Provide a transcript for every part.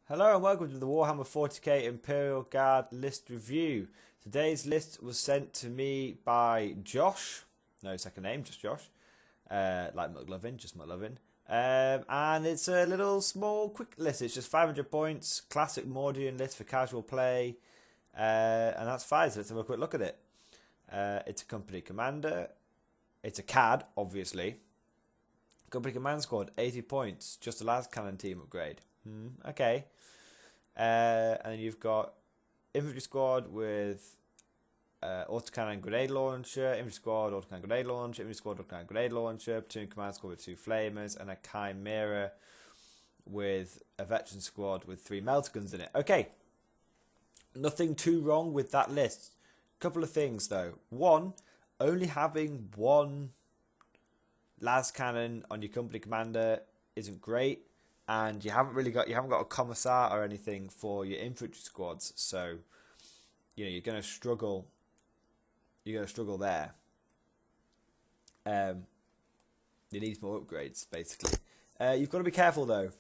Hello and welcome to the Warhammer 40k Imperial Guard list review. Today's list was sent to me by Josh, no second name, just Josh, like McLovin, just McLovin. And it's a little small quick list. It's just 500 points, classic Mordian list for casual play, and that's fine. So let's have a quick look at it. It's a company commander, it's a CAD, obviously. Company command squad, 80 points, just a last cannon team upgrade. Okay. And then you've got infantry squad with autocannon grenade launcher, infantry squad autocannon grenade launcher, infantry squad autocannon grenade launcher, platoon command squad with 2 flamers, and a chimera with a veteran squad with 3 melter guns in it. Okay, nothing too wrong with that list. Couple of things though. One, only having one las cannon on your company commander isn't great. And you haven't got a commissar or anything for your infantry squads, so you're gonna struggle. You're gonna struggle there. You need more upgrades, basically. You've got to be careful though.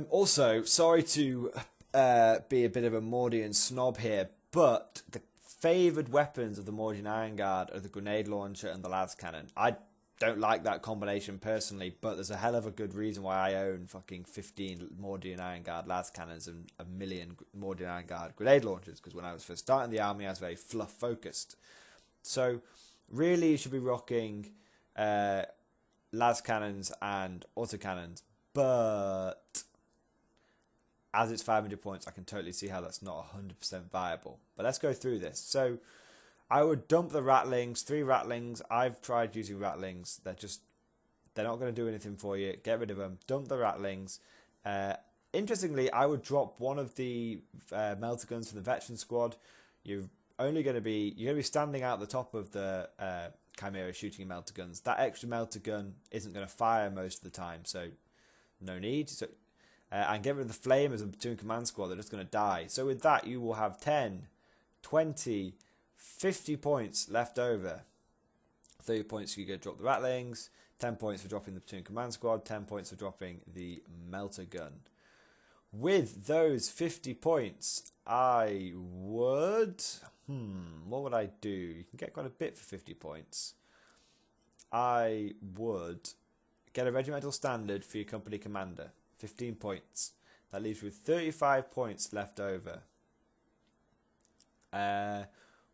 Also, sorry to be a bit of a Mordian snob here, but the favoured weapons of the Mordian Iron Guard are the grenade launcher and the las cannon. I don't like that combination personally, but there's a hell of a good reason why I own fucking 15 Mordian Iron Guard las cannons and a million Mordian Iron Guard grenade launchers, because when I was first starting the army I was very fluff focused. So really you should be rocking las cannons and autocannons, but as it's 500 points I can totally see how that's not 100% viable. But let's go through this. So I would dump the ratlings, 3 ratlings. I've tried using ratlings. They're not going to do anything for you. Get rid of them. Dump the ratlings. Interestingly, I would drop one of the melter guns from the veteran squad. You're going to be standing out the top of the chimera shooting melter guns. That extra melter gun isn't going to fire most of the time, so no need. So, and get rid of the flamers and platoon command squad. They're just going to die. So with that, you will have 10, 20, 50 points left over. 30 points you get drop the ratlings, 10 points for dropping the platoon command squad, 10 points for dropping the melter gun. With those 50 points, I would... what would I do? You can get quite a bit for 50 points. I would get a regimental standard for your company commander. 15 points. That leaves you with 35 points left over.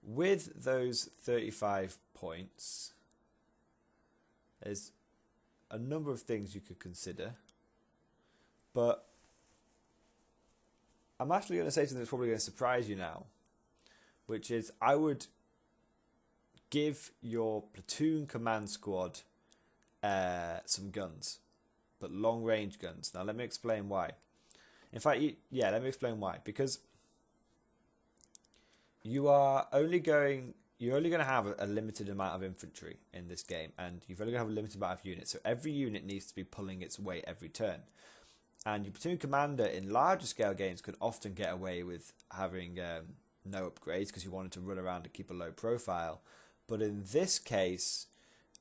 With those 35 points, there's a number of things you could consider, but I'm actually going to say something that's probably going to surprise you now, which is I would give your platoon command squad some guns, but long range guns. Now let me explain why. In fact, let me explain why. Because you're only going to have a limited amount of infantry in this game, and you've only going to have a limited amount of units. So every unit needs to be pulling its weight every turn. And your platoon commander in larger scale games could often get away with having no upgrades because you wanted to run around and keep a low profile. But in this case,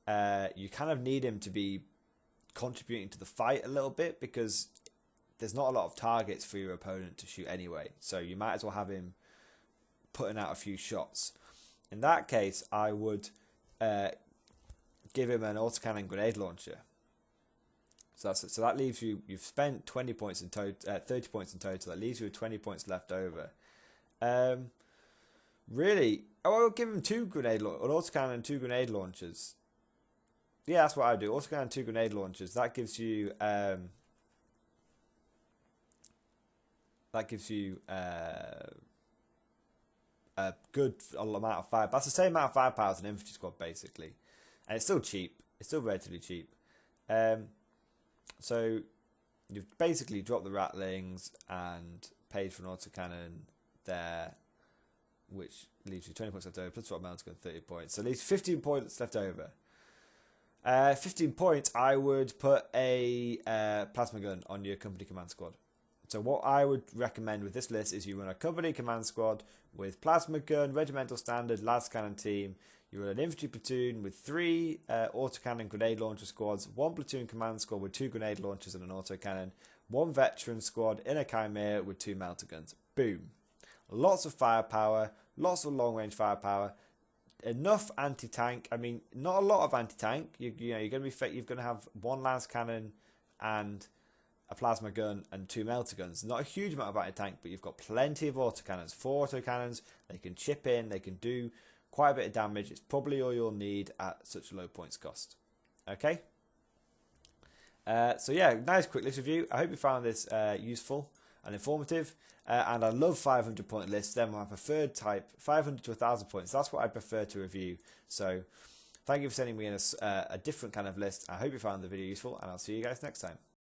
you kind of need him to be contributing to the fight a little bit, because there's not a lot of targets for your opponent to shoot anyway. So you might as well have him putting out a few shots. In that case, I would give him an autocannon grenade launcher. So that leaves you've spent 20 points in total, 30 points in total. That leaves you with 20 points left over. Really, I'll give him an autocannon and 2 grenade launchers. Yeah, that's what I do. Autocannon and 2 grenade launchers. That gives you a good amount of fire. That's the same amount of firepower as an infantry squad, basically, and it's still cheap. It's still relatively cheap. So you've basically dropped the ratlings and paid for an autocannon there, which leaves you 20 points left over. Plus what amounts to 30 points. So at least 15 points left over. 15 points. I would put a plasma gun on your company command squad. So what I would recommend with this list is you run a company command squad with plasma gun, regimental standard, las cannon team. You run an infantry platoon with 3 autocannon grenade launcher squads, 1 platoon command squad with 2 grenade launchers and an autocannon, 1 veteran squad in a Chimera with 2 melter guns. Boom. Lots of firepower, lots of long range firepower, enough anti-tank. I mean, not a lot of anti-tank. You're going to have 1 lance cannon and a plasma gun and 2 melter guns. Not a huge amount of anti-tank, but you've got plenty of autocannons. 4 autocannons, they can chip in, they can do quite a bit of damage. It's probably all you'll need at such a low points cost. Okay? So yeah, nice quick list review. I hope you found this useful and informative. And I love 500 point lists. They're my preferred type. 500 to 1,000 points. That's what I prefer to review. So thank you for sending me in a different kind of list. I hope you found the video useful, and I'll see you guys next time.